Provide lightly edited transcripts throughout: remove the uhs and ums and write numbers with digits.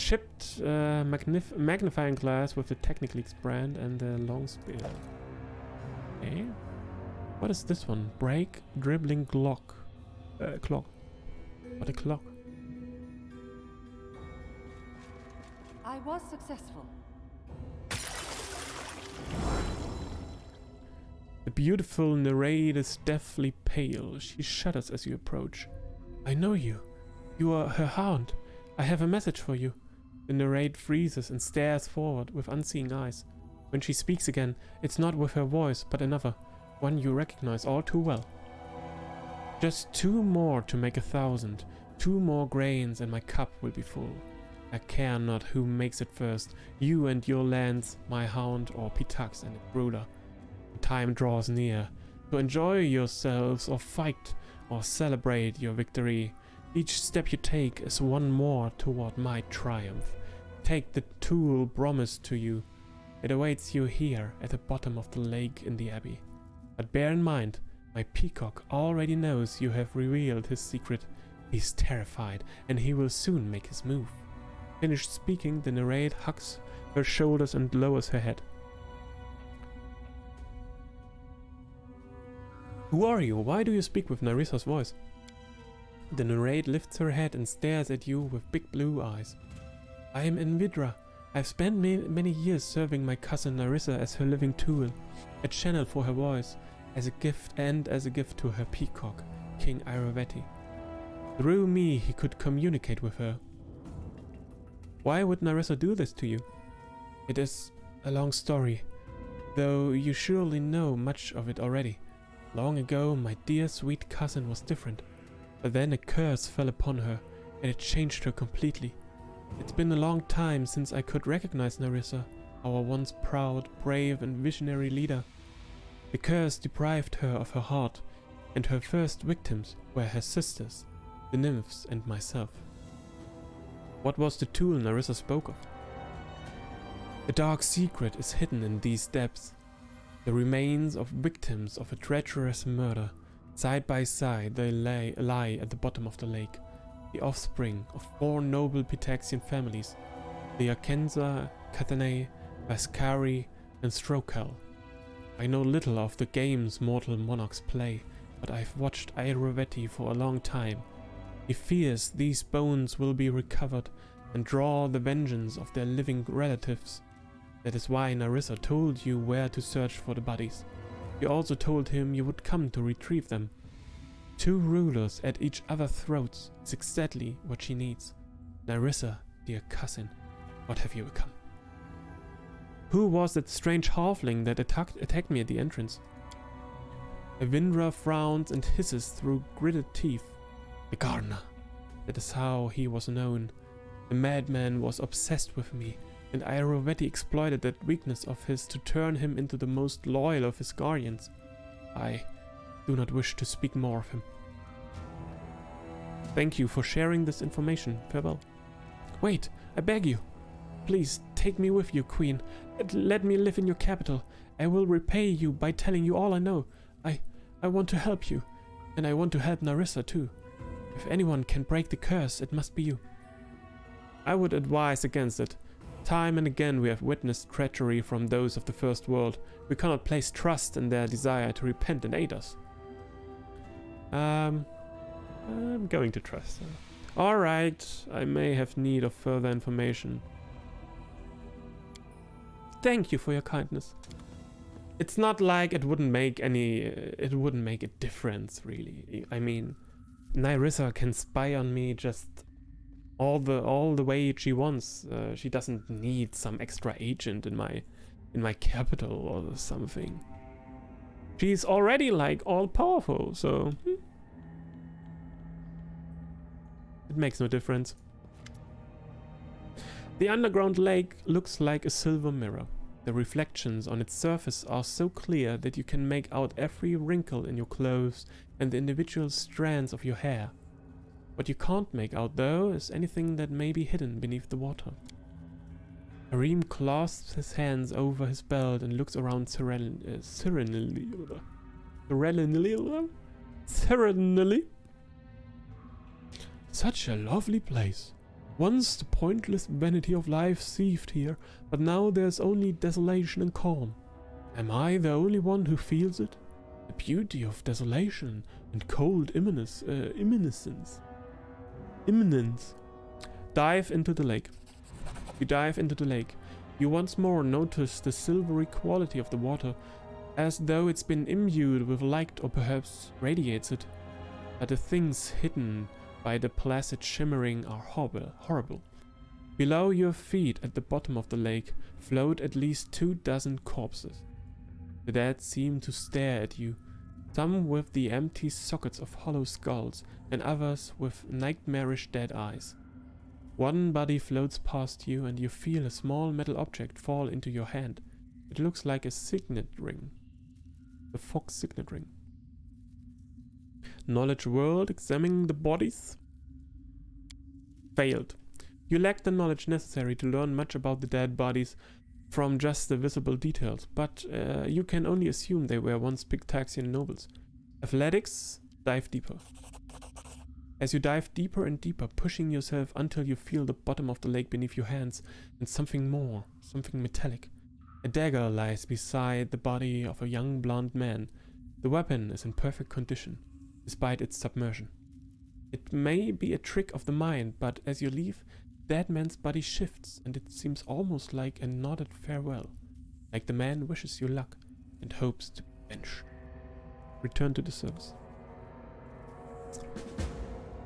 chipped magnifying glass with the Technic brand and the long spear. Okay. What is this one? Break dribbling clock. Clock. What a clock. I was successful. The beautiful Nereid is deathly pale. She shudders as you approach. I know you. You are her hound. I have a message for you. The Nereid freezes and stares forward with unseeing eyes. When she speaks again, it's not with her voice, but another, one you recognize all too well. Just 2 more to make 1,000. 2 more grains and my cup will be full. I care not who makes it first, you and your lands, my hound, or Pitax and its ruler. Time draws near to enjoy yourselves or fight or celebrate your victory. Each step you take is one more toward my triumph. Take the tool promised to you. It awaits you here at the bottom of the lake in the abbey. But bear in mind, my peacock already knows you have revealed his secret. He's terrified and he will soon make his move. Finished speaking, the Nereid hugs her shoulders and lowers her head. Who are you? Why do you speak with Narissa's voice? The Nereid lifts her head and stares at you with big blue eyes. I am Envidra. I've spent many years serving my cousin Narissa as her living tool, a channel for her voice, as a gift to her peacock, King Iroveti. Through me he could communicate with her. Why would Narissa do this to you? It is a long story, though you surely know much of it already. Long ago, my dear sweet cousin was different, but then a curse fell upon her, and it changed her completely. It's been a long time since I could recognize Narissa, our once proud, brave, and visionary leader. The curse deprived her of her heart, and her first victims were her sisters, the nymphs, and myself. What was the tool Narissa spoke of? A dark secret is hidden in these depths. The remains of victims of a treacherous murder. Side by side they lie at the bottom of the lake, the offspring of 4 noble Pitaxian families, the Arkenza, Catanei, Vascari, and Strokal. I know little of the games mortal monarchs play, but I've watched Iroveti for a long time. He fears these bones will be recovered and draw the vengeance of their living relatives. That is why Narissa told you where to search for the bodies. You also told him you would come to retrieve them. 2 rulers at each other's throats is exactly what she needs. Narissa, dear cousin, what have you become? Who was that strange halfling that attacked me at the entrance? Avindra frowns and hisses through gritted teeth. The gardener. That is how he was known. The madman was obsessed with me, and Iroveti exploited that weakness of his to turn him into the most loyal of his guardians. I do not wish to speak more of him. Thank you for sharing this information. Farewell. Wait, I beg you. Please take me with you, Queen. Let me live in your capital. I will repay you by telling you all I know. I want to help you, and I want to help Narissa too. If anyone can break the curse, it must be you. I would advise against it. Time and again we have witnessed treachery from those of the First World. We cannot place trust in their desire to repent and aid us. I'm going to trust her. Alright, I may have need of further information. Thank you for your kindness. It's not like it wouldn't make a difference, really. I mean, Narissa can spy on me just all the way she wants. She doesn't need some extra agent in my capital or something. She's already like all powerful, so it makes no difference. The underground lake looks like a silver mirror. The reflections on its surface are so clear that you can make out every wrinkle in your clothes and the individual strands of your hair. What you can't make out, though, is anything that may be hidden beneath the water. Harim clasps his hands over his belt and looks around serenely. Such a lovely place. Once the pointless vanity of life seethed here, but now there's only desolation and calm. Am I the only one who feels it? The beauty of desolation and cold imminence. Dive into the lake. You dive into the lake. You once more notice the silvery quality of the water, as though it's been imbued with light or perhaps radiates it. But the things hidden by the placid shimmering are horrible. Below your feet at the bottom of the lake float at least 24 corpses. The dead seem to stare at you, some with the empty sockets of hollow skulls and others with nightmarish dead eyes. One body floats past you and you feel a small metal object fall into your hand. It looks like a signet ring. The fox signet ring. Knowledge world, examining the bodies. Failed. You lack the knowledge necessary to learn much about the dead bodies from just the visible details, but you can only assume they were once Pictaxian nobles. Athletics, dive deeper. As you dive deeper and deeper, pushing yourself until you feel the bottom of the lake beneath your hands, and something more, something metallic. A dagger lies beside the body of a young blonde man. The weapon is in perfect condition, despite its submersion. It may be a trick of the mind, but as you leave, that man's body shifts, and it seems almost like a nodded farewell, like the man wishes you luck and hopes to bench. Return to the service.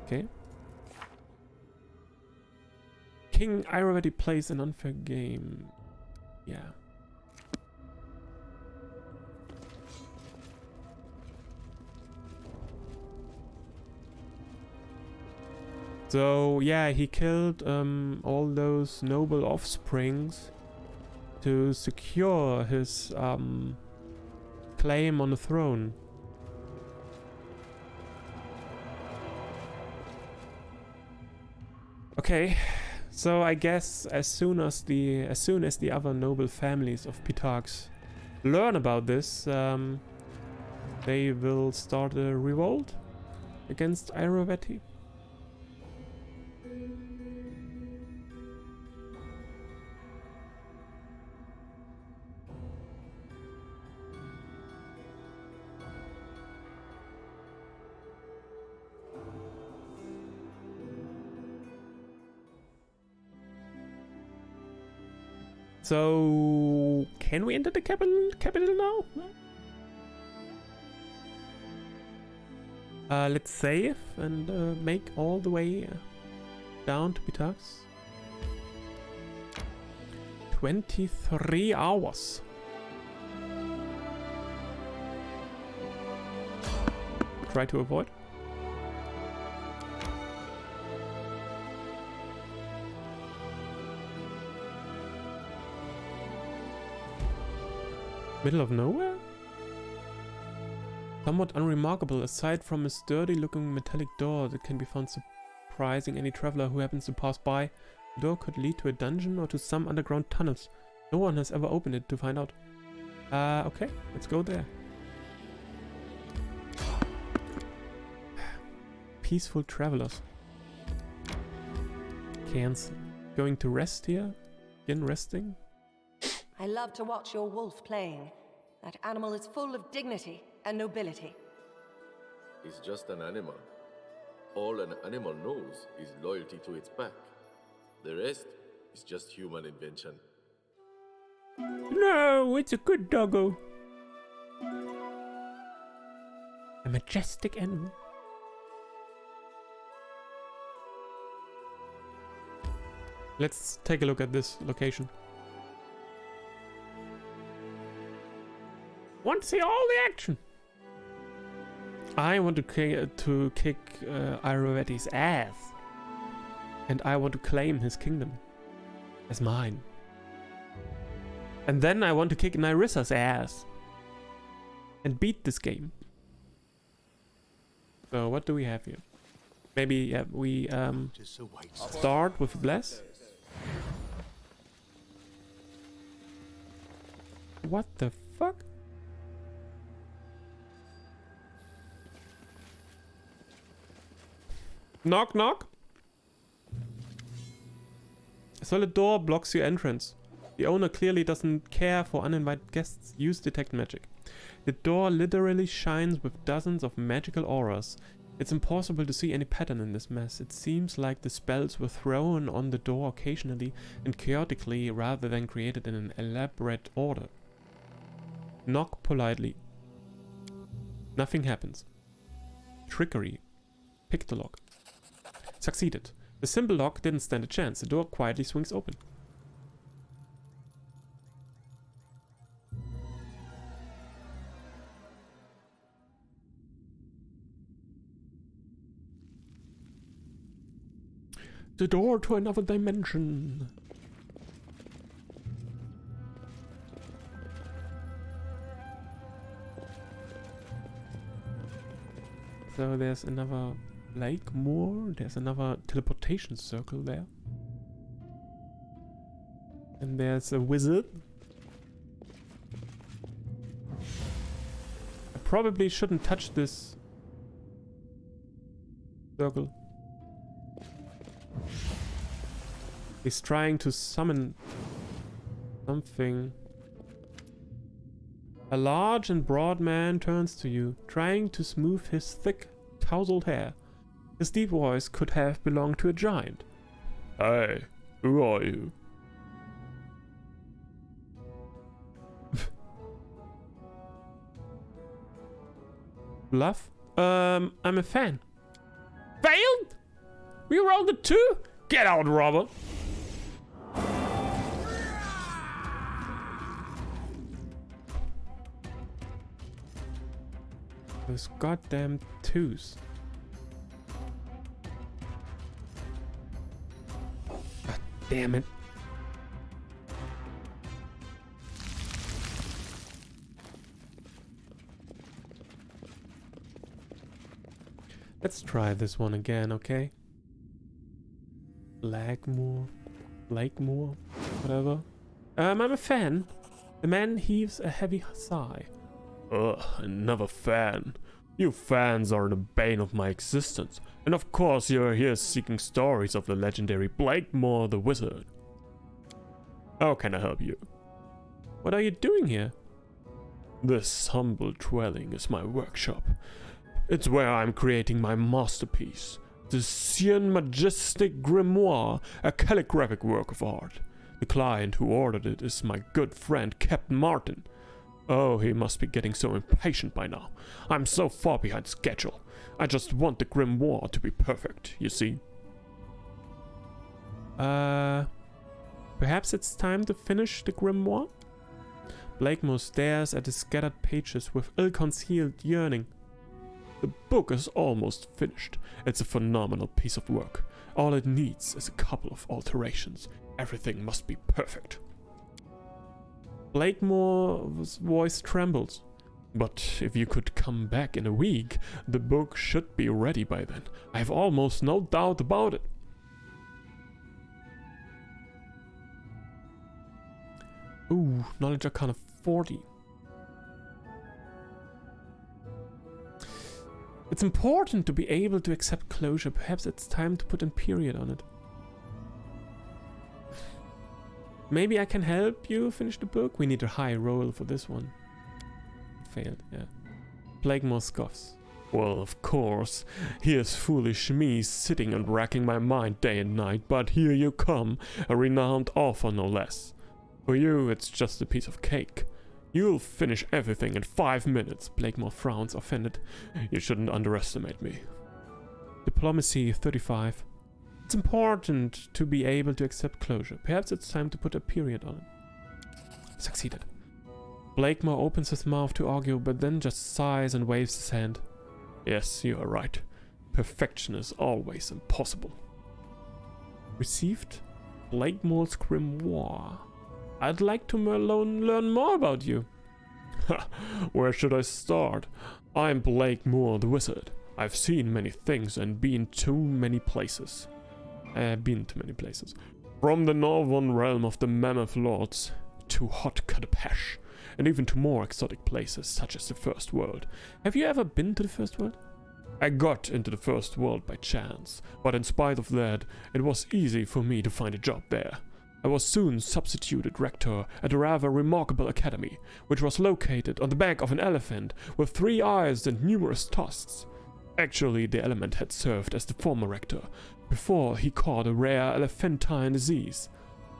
Okay. King Irovati plays an unfair game. Yeah. So yeah, he killed all those noble offsprings to secure his claim on the throne. Okay, so I guess as soon as the other noble families of Pitax learn about this, they will start a revolt against Irovati. So, can we enter the capital now? Let's save and make all the way down to Pitax. 23 hours. Try to avoid. Middle of nowhere? Somewhat unremarkable, aside from a sturdy-looking metallic door that can be found surprising any traveler who happens to pass by. The door could lead to a dungeon or to some underground tunnels. No one has ever opened it to find out. Okay, let's go there. Peaceful travelers. Cancel. Going to rest here? Begin resting? I love to watch your wolf playing. That animal is full of dignity and nobility. It's just an animal. All an animal knows is loyalty to its pack. The rest is just human invention. No, it's a good doggo. A majestic animal. Let's take a look at this location. Want to see all the action? I want to kick Irovati's ass, and I want to claim his kingdom as mine. And then I want to kick Nerissa's ass and beat this game. So what do we have here? Maybe yeah, we start with Bless. What the fuck? Knock knock. A solid door blocks your entrance. The owner clearly doesn't care for uninvited guests. Use detect magic. The door literally shines with dozens of magical auras. It's impossible to see any pattern in this mess. It seems like the spells were thrown on the door occasionally and chaotically rather than created in an elaborate order. Knock politely. Nothing happens. Trickery. Pick the lock. Succeeded. The simple lock didn't stand a chance. The door quietly swings open. The door to another dimension. So there's another lake moor. There's another teleportation circle there. And there's a wizard. I probably shouldn't touch this circle. He's trying to summon something. A large and broad man turns to you, trying to smooth his thick, tousled hair. His deep voice could have belonged to a giant. Hey, who are you? Bluff? I'm a fan. Failed? We rolled a 2? Get out, Robert! Those goddamn 2s. God damn it. Let's try this one again, okay? Lagmoor, Lakemoor, whatever. I'm a fan. The man heaves a heavy sigh. Ugh, another fan. You fans are the bane of my existence. And of course you're here seeking stories of the legendary Blakemore the Wizard. How can I help you? What are you doing here? This humble dwelling is my workshop. It's where I'm creating my masterpiece, the Cien Majestic Grimoire, a calligraphic work of art. The client who ordered it is my good friend Captain Martin. Oh, he must be getting so impatient by now. I'm so far behind schedule. I just want the grimoire to be perfect, you see. Perhaps it's time to finish the grimoire? Blakemore stares at the scattered pages with ill-concealed yearning. The book is almost finished. It's a phenomenal piece of work. All it needs is a couple of alterations. Everything must be perfect. Blakemore's voice trembles. But if you could come back in a week, the book should be ready by then. I have almost no doubt about it. Ooh, knowledge arcana 40. It's important to be able to accept closure. Perhaps it's time to put a period on it. Maybe I can help you finish the book. We need a high roll for this one. Failed, yeah. Blakemore scoffs. Well, of course. Here's foolish me sitting and racking my mind day and night, but here you come, a renowned author no less. For you, it's just a piece of cake. You'll finish everything in 5 minutes. Blakemore frowns, offended. You shouldn't underestimate me. Diplomacy 35. It's important to be able to accept closure. Perhaps it's time to put a period on it. Succeeded. Blakemore opens his mouth to argue, but then just sighs and waves his hand. Yes, you are right. Perfection is always impossible. Received Blakemore's grimoire. I'd like to learn more about you. Where should I start? I'm Blakemore the Wizard. I've seen many things and been to many places. From the northern realm of the Mammoth Lords to hot Kadapash, and even to more exotic places such as the First World. Have you ever been to the First World? I got into the First World by chance, but in spite of that, it was easy for me to find a job there. I was soon substituted rector at a rather remarkable academy, which was located on the back of an elephant with 3 eyes and numerous tusks. Actually, the element had served as the former rector, before he caught a rare elephantine disease.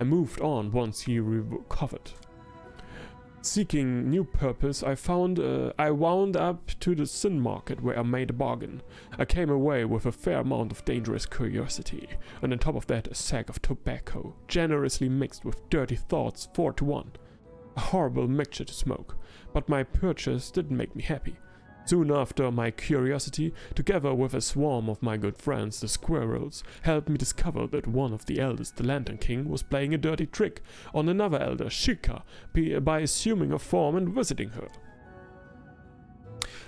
I moved on once he recovered. Seeking new purpose, I wound up to the sin market where I made a bargain. I came away with a fair amount of dangerous curiosity, and on top of that a sack of tobacco, generously mixed with dirty thoughts 4 to 1. A horrible mixture to smoke, but my purchase didn't make me happy. Soon after, my curiosity, together with a swarm of my good friends, the squirrels, helped me discover that one of the elders, the Lantern King, was playing a dirty trick on another elder, Shika, by assuming a form and visiting her.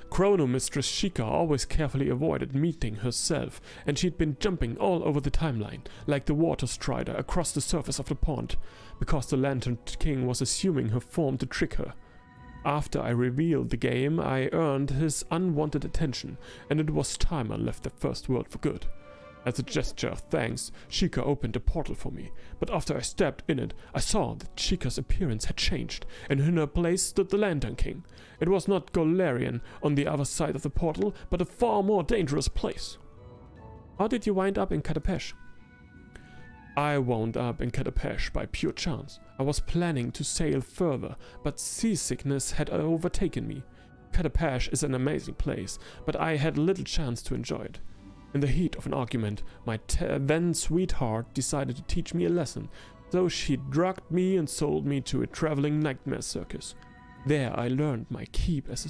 Chrono Mistress Shika always carefully avoided meeting herself, and she'd been jumping all over the timeline, like the water strider across the surface of the pond, because the Lantern King was assuming her form to trick her. After I revealed the game, I earned his unwanted attention, and it was time I left the first world for good. As a gesture of thanks, Shika opened a portal for me, but after I stepped in it, I saw that Shika's appearance had changed, and in her place stood the Lantern King. It was not Golarion on the other side of the portal, but a far more dangerous place. How did you wind up in Katapesh? I wound up in Katapesh by pure chance. I was planning to sail further, but seasickness had overtaken me. Katapesh is an amazing place, but I had little chance to enjoy it. In the heat of an argument, my then sweetheart decided to teach me a lesson, so she drugged me and sold me to a traveling nightmare circus. There I learned my keep as a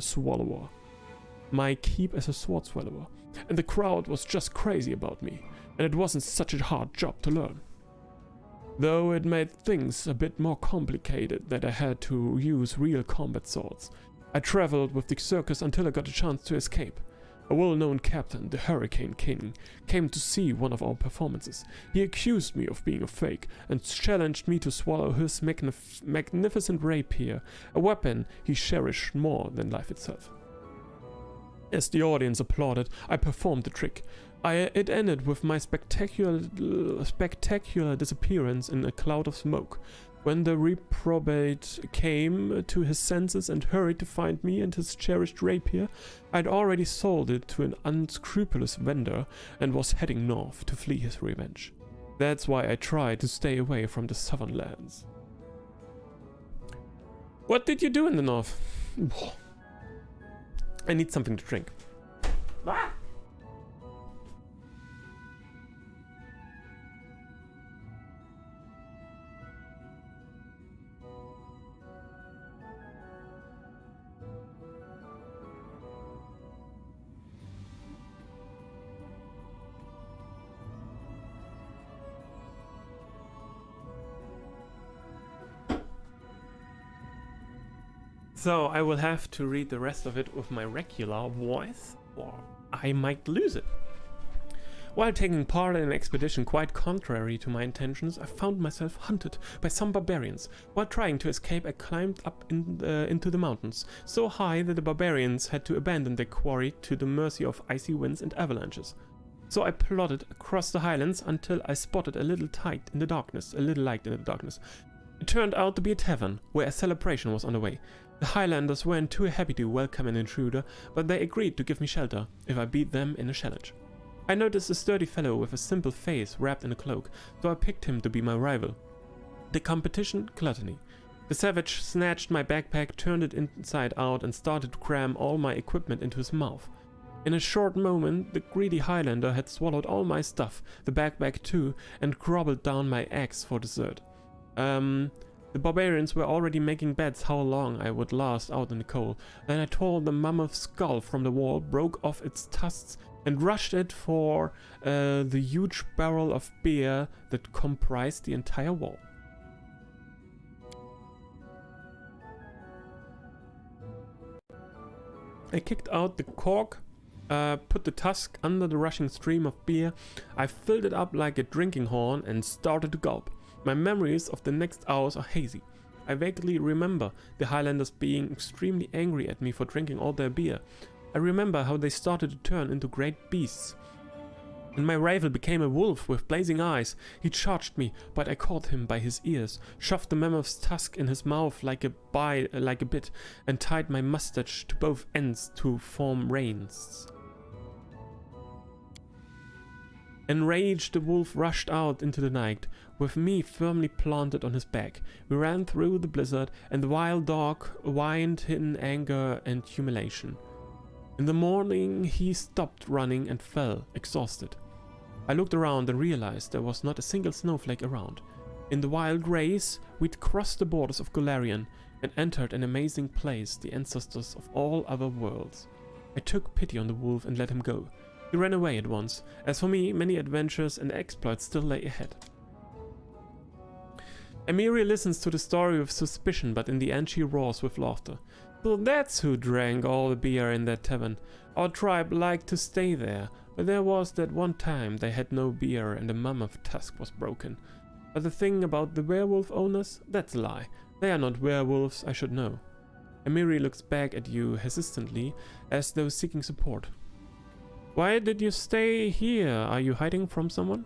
swallower. And the crowd was just crazy about me, and it wasn't such a hard job to learn. Though it made things a bit more complicated that I had to use real combat swords. I traveled with the circus until I got a chance to escape. A well-known captain, the Hurricane King, came to see one of our performances. He accused me of being a fake and challenged me to swallow his magnificent rapier, a weapon he cherished more than life itself. As the audience applauded, I performed the trick. It ended with my spectacular disappearance in a cloud of smoke. When the reprobate came to his senses and hurried to find me and his cherished rapier, I'd already sold it to an unscrupulous vendor and was heading north to flee his revenge. That's why I tried to stay away from the southern lands. What did you do in the north? I need something to drink. Ah! So I will have to read the rest of it with my regular voice, or I might lose it. While taking part in an expedition quite contrary to my intentions, I found myself hunted by some barbarians. While trying to escape, I climbed up into the mountains, so high that the barbarians had to abandon their quarry to the mercy of icy winds and avalanches. So I plodded across the highlands until I spotted a little light in the darkness. It turned out to be a tavern, where a celebration was underway. The Highlanders weren't too happy to welcome an intruder, but they agreed to give me shelter if I beat them in a challenge. I noticed a sturdy fellow with a simple face wrapped in a cloak, so I picked him to be my rival. The competition, gluttony. The savage snatched my backpack, turned it inside out, and started to cram all my equipment into his mouth. In a short moment, the greedy Highlander had swallowed all my stuff, the backpack too, and gobbled down my axe for dessert. The barbarians were already making bets how long I would last out in the cold. Then I tore the mammoth's skull from the wall, broke off its tusks, and rushed it for the huge barrel of beer that comprised the entire wall. I kicked out the cork, put the tusk under the rushing stream of beer. I filled it up like a drinking horn and started to gulp. My memories of the next hours are hazy. I vaguely remember the Highlanders being extremely angry at me for drinking all their beer. I remember how they started to turn into great beasts. and my rival became a wolf with blazing eyes. He charged me, but I caught him by his ears, shoved the mammoth's tusk in his mouth like a bit, and tied my mustache to both ends to form reins. Enraged, the wolf rushed out into the night, with me firmly planted on his back. We ran through the blizzard, and the wild dog whined in anger and humiliation. In the morning, he stopped running and fell, exhausted. I looked around and realized there was not a single snowflake around. In the wild race, we'd crossed the borders of Golarion and entered an amazing place, the ancestors of all other worlds. I took pity on the wolf and let him go. He ran away at once. As for me, many adventures and exploits still lay ahead. Emiri listens to the story with suspicion, but in the end she roars with laughter. So that's who drank all the beer in that tavern. Our tribe liked to stay there, but there was that one time they had no beer and the mammoth tusk was broken. But the thing about the werewolf owners, that's a lie. They are not werewolves, I should know. Emiri looks back at you hesitantly, as though seeking support. Why did you stay here? Are you hiding from someone?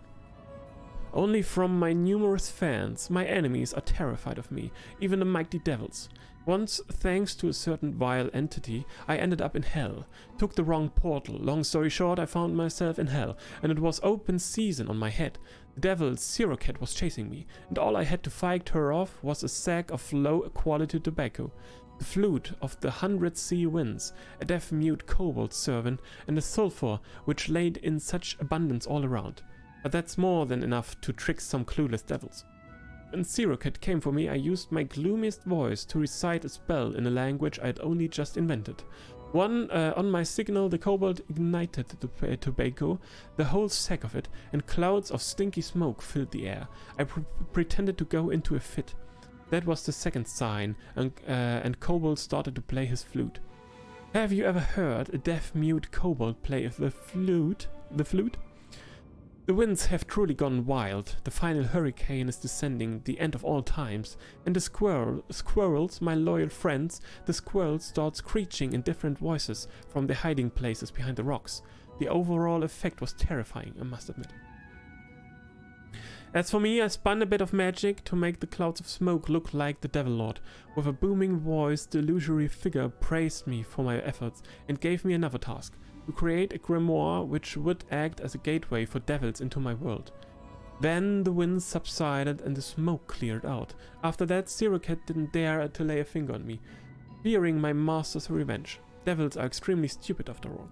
Only from my numerous fans. My enemies are terrified of me, even the mighty devils. Once, thanks to a certain vile entity, I ended up in hell. Took the wrong portal. Long story short, I found myself in hell, and it was open season on my head. The devil Siroket was chasing me, and all I had to fight her off was a sack of low-quality tobacco. The flute of the 100 sea winds, a deaf-mute kobold servant, and the sulfur which laid in such abundance all around. But that's more than enough to trick some clueless devils. When Siroket came for me, I used my gloomiest voice to recite a spell in a language I had only just invented. On my signal, the kobold ignited the tobacco, the whole sack of it, and clouds of stinky smoke filled the air. I pretended to go into a fit. That was the second sign, and Kobold started to play his flute. Have you ever heard a deaf-mute kobold play the flute? The winds have truly gone wild. The final hurricane is descending, the end of all times. And the squirrels, my loyal friends, the squirrels start screeching in different voices from their hiding places behind the rocks. The overall effect was terrifying, I must admit. As for me, I spun a bit of magic to make the clouds of smoke look like the Devil Lord. With a booming voice, the illusory figure praised me for my efforts and gave me another task, to create a grimoire which would act as a gateway for devils into my world. Then the winds subsided and the smoke cleared out. After that, Siroket didn't dare to lay a finger on me, fearing my master's revenge. Devils are extremely stupid after all.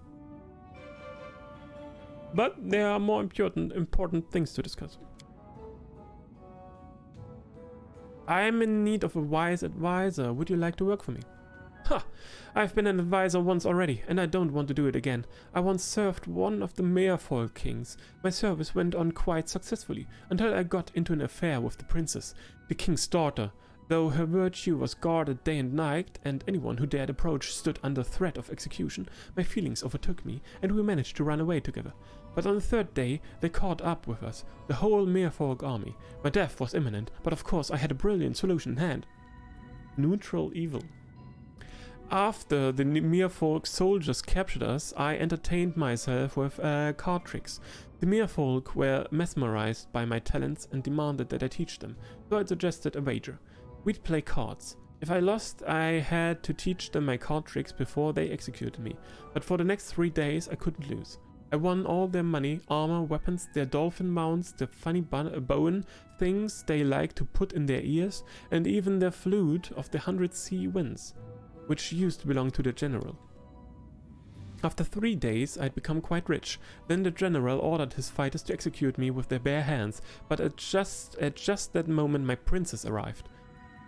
But there are more important things to discuss. I am in need of a wise advisor. Would you like to work for me? Ha! I've been an advisor once already, and I don't want to do it again. I once served one of the Merfolk kings. My service went on quite successfully, until I got into an affair with the princess, the king's daughter. Though her virtue was guarded day and night, and anyone who dared approach stood under threat of execution, my feelings overtook me, and we managed to run away together. But on the third day, they caught up with us, the whole Merfolk army. My death was imminent, but of course I had a brilliant solution in hand. Neutral evil. After the Merfolk soldiers captured us, I entertained myself with card tricks. The Merfolk were mesmerized by my talents and demanded that I teach them, so I suggested a wager. We'd play cards. If I lost, I had to teach them my card tricks before they executed me, but for the next 3 days I couldn't lose. I won all their money, armor, weapons, their dolphin mounts, the funny bone things they like to put in their ears, and even their flute of the 100 sea winds, which used to belong to the general. After 3 days, I'd become quite rich. Then the general ordered his fighters to execute me with their bare hands, but at just that moment my princess arrived.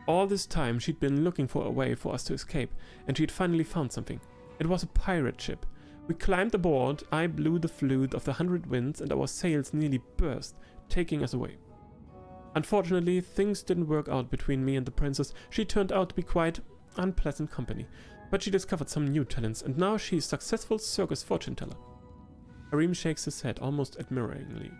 All this time she'd been looking for a way for us to escape, and she'd finally found something. It was a pirate ship. We climbed aboard, I blew the flute of the 100 winds, and our sails nearly burst, taking us away. Unfortunately, things didn't work out between me and the princess. She turned out to be quite unpleasant company, but she discovered some new talents, and now she's a successful circus fortune teller. Harim shakes his head almost admiringly.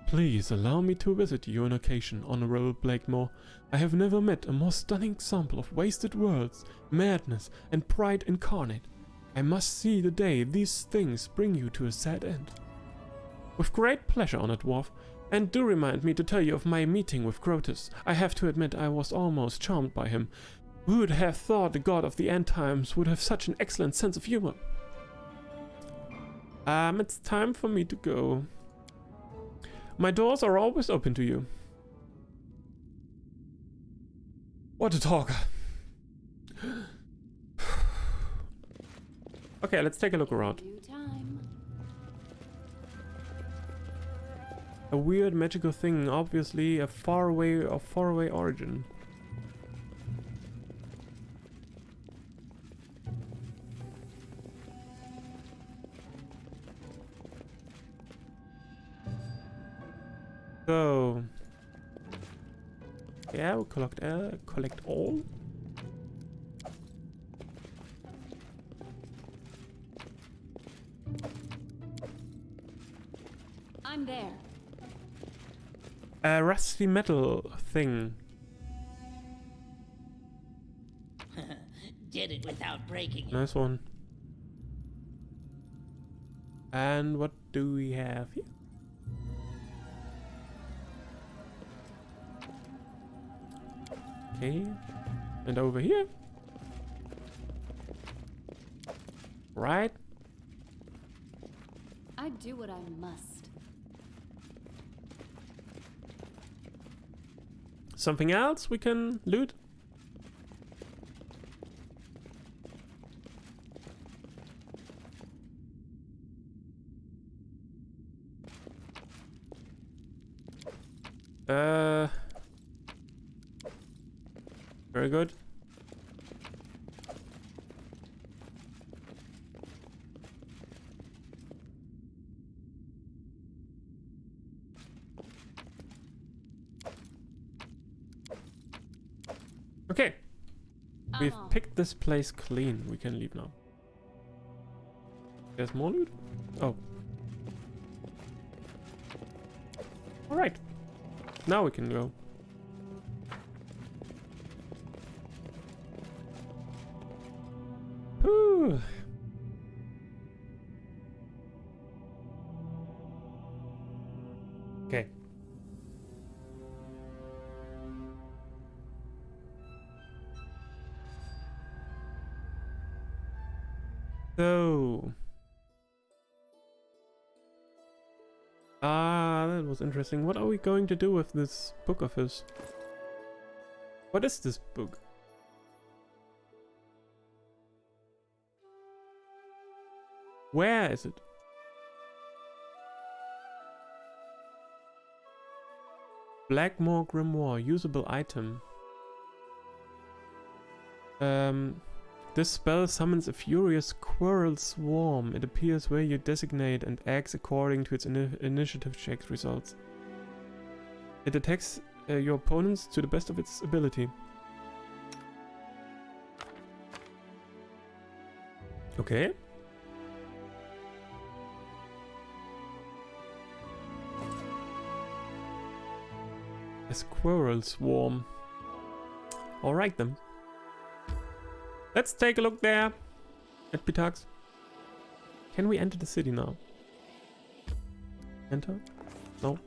Please allow me to visit you on occasion, Honorable Blakemore. I have never met a more stunning example of wasted worlds, madness, and pride incarnate. I must see the day these things bring you to a sad end. With great pleasure, honored dwarf. And do remind me to tell you of my meeting with Crotus. I have to admit I was almost charmed by him. Who would have thought the god of the end times would have such an excellent sense of humor? It's time for me to go. My doors are always open to you. What a talker. Okay, let's take a look around. A weird magical thing, obviously of faraway origin. So yeah, we'll collect all. I'm there. A rusty metal thing. Did it without breaking it. Nice one. And what do we have here? Okay. And over here. Right. I do what I must. Something else we can loot? Very good. Okay. We've picked this place clean. We can leave now. There's more loot? Oh. Alright. Now we can go. Whew. Okay. So. That was interesting. What are we going to do with this book of his? What is this book? Where is it? Blackmore Grimoire, usable item. This spell summons a furious squirrel swarm. It appears where you designate and acts according to its initiative check results. It attacks your opponents to the best of its ability. Okay. A squirrel swarm. Alright then. Let's take a look there at Pitax. Can we enter the city now? Enter? No,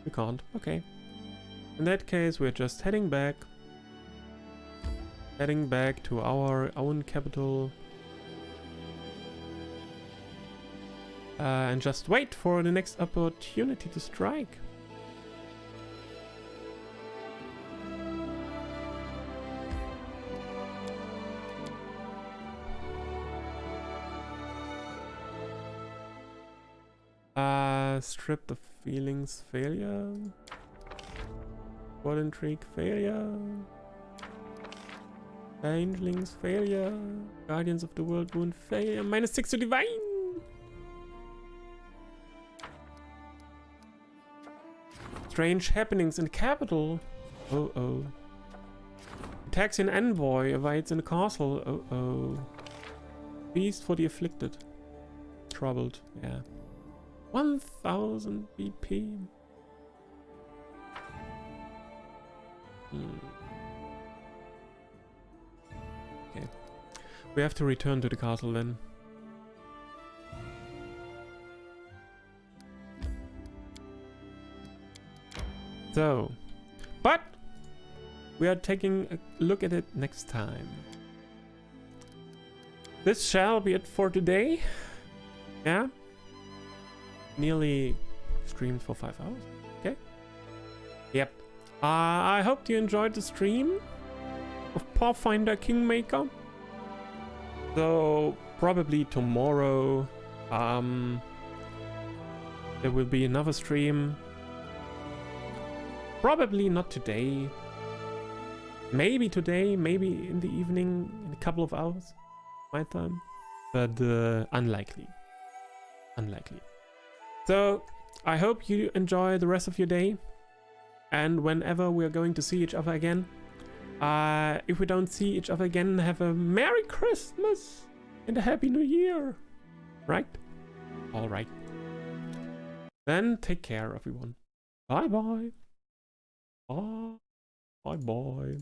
we can't. Okay. In that case, we're just heading back. Heading back to our own capital. And just wait for the next opportunity to strike. Stripped of feelings, failure. What intrigue, failure. Changelings, failure. Guardians of the World wound, failure. -6 to divine. Strange happenings in the capital. Oh oh. Attacks an envoy, evades in the castle. Oh oh. Feast for the afflicted. Troubled, yeah. 1000 BP. Okay. We have to return to the castle then. So, but we are taking a look at it next time. This shall be it for today. Yeah. Nearly streamed for 5 hours. Okay. Yep. I hope you enjoyed the stream of Pathfinder Kingmaker. So probably tomorrow there will be another stream. Probably not today. Maybe today, maybe in the evening, in a couple of hours, my time. But unlikely. Unlikely. So I hope you enjoy the rest of your day. And whenever we are going to see each other again, if we don't see each other again, have a Merry Christmas and a Happy New Year. Right? All right. Then take care, everyone. Bye bye. Bye bye.